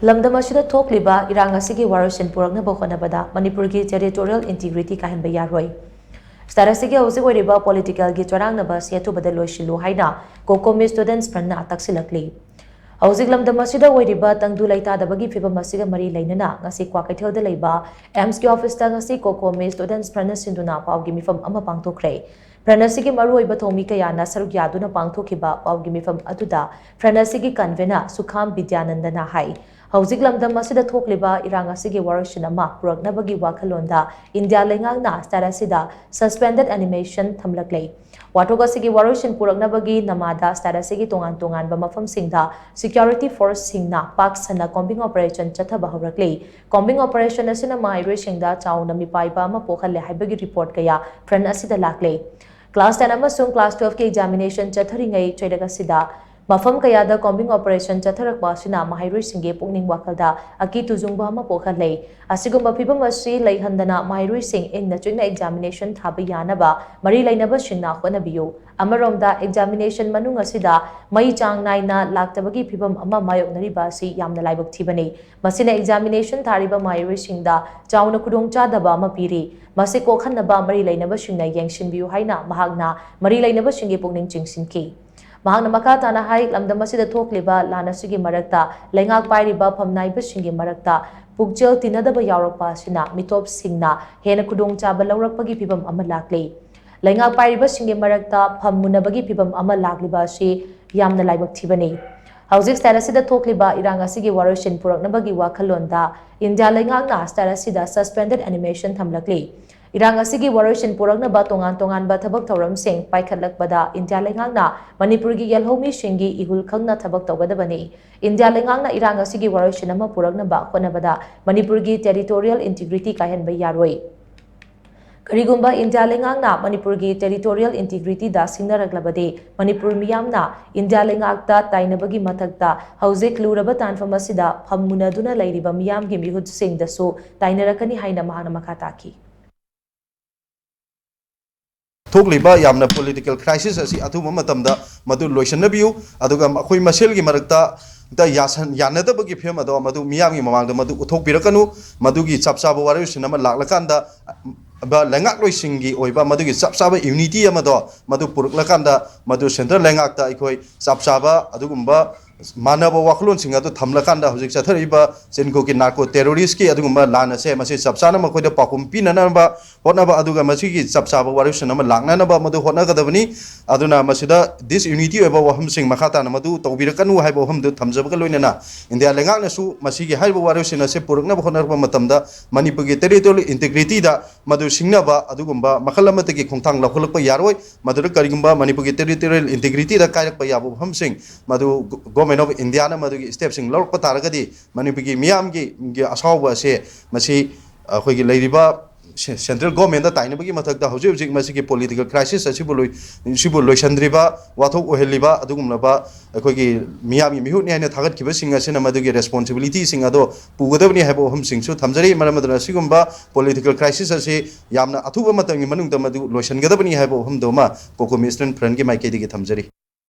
Lamdam asida thokliba Irang Asigi Waroisin Puraknaba Hotnabada Manipur ki Territorial Integrity Kaihanba Yaroi. Starasigi houjik oiriba political ki charangnaba athubada loishillu haina COCOMI Students Front takshillakli. Houjik Lamdam asida oiriba tangdu laitadabagi phibam asiga mari lainana ngasi Kwaikaithauda leiba MSK office ta ngasi COCOMI Students Front sinduna paugi mifam ama pangthokre. Pranasigi maruoiba thomi kayana saruk yaduna pangthokiba paugi mifam aduda Pranasigi convener Sukham Vidyanandana hai. Houjik Lamdam asida thokliba Irang Asigi waroishin ama Puraknabagi wakhalonda India lengangna starasida suspended animation thamlaklei. Watok asigi waroishin Puraknabagi namada starasigi tongan mafamsingda security force singna paksana combing operation chathaba hawraklei. Combing operation asina mairoi chauna mipaiba ama pokalle haibagi report kaya friend asida laklei. Class 10 amasung class 12 ke examination chatharingai choidagasida Mafam kayada combing operation chatharak basina mahairoi singge pungning wakalda aki tuzungba ama pokallei. Asigumba phibam asi leihandana mahairoi sing ingna chungna examination thaba yanaba mari lainaba singna honabiyu. Amaromda examination manung asida mai chang naina laktabagi phibam ama mayoknariba asi yamna laibak thibani. Masina examination thariba mahairoi singda chauna khudongchadaba ama piri. Masi kokhanaba mari lainaba singna yengsinbiyu haina mahagna mari lainaba singge pungning chingsinki. Mahangna makatana hai Lamdam asida thokliba lanasigi marakta lengak pairiba phamnaiba singi marakta pukjel tinadaba yaurakpa asina mitop singna hena khudongchaba laurakpagi phibam ama laklei. Lengak pairiba singi marakta phammunabagi phibam ama lakliba asi yamna laibak thibani. Houjik starasida thokliba Irang Asigi waroisin Puraknabagi wakhalonda India lengakna starasida suspended animation thamlaklei. Irang Asigi waroisin Puraknaba tongan thabak thauramsing paikhatlakbada India lengangna Manipuri yelhomi shingi ihul khangna thabak tawgadabani. India lengangna Irang Asigi waroisin ama Puraknaba Hotnabada Manipuri Territorial Integrity Kaihanba Yaroi. Karigumba India lengangna Manipuri Territorial Integrity da singnaraglabade Manipur miyamna India lengakta tainabagi mathakta houjik luraba tanfam asida phammunaduna leiriba miyamgi mihutsing dasu tainarakani haina mahana makataki. Thokliba yamna political crisis asi athuma matamda madu loishinabiu aduga akhoi maselgi marakta da yanadabagi phema do madu miyamgi mamangda madu uthokpirakanu madugi chapchaba waroisin ama laklakanda ba lengak loisingi oiba madugi chapchaba unity amado madu puruklakanda madu central lengakta akhoi chapchaba adugumba manaba wakhlon singa to thamlakanda hojik chathariba senko ki narco terrorist ki adugumba lana se masi chapchana makoida pakum pinanaba hotnaba aduga masigi chapchaba waroisin ama laknanaba madu hotnagadabani aduna masida this unity oiba waham sing makhata na madu tawbirakanu haiba waham du thamjabaga loinana India lengakna su masigi haiba waroisin se puruknaba hotnarba matamda Manipuri territorial integrity da madu singnaba adugumba makhalamata ki khongthang lakhulakpa yaroi madu karigumba Manipuri territorial integrity da kairakpa yabu waham sing madu Government of India na madugi steps sing lork pataragadi Manipuri miyam gi asawa se masi akhoi leiriba central government da tainabagi mathakda hojik masi political crisis asibu loisandriba wathok oheliba adugumlaba akhoi miyam gi mihut ne haina thagat kiba sing asina madugi responsibility sing ado pugadabni haibo hum sing su thamjari maramadra sigumba political crisis ase yamna athuba matangi manungda madu loisangadabni haibo hum doma COCOMI Students Front gi maikedi gi thamjari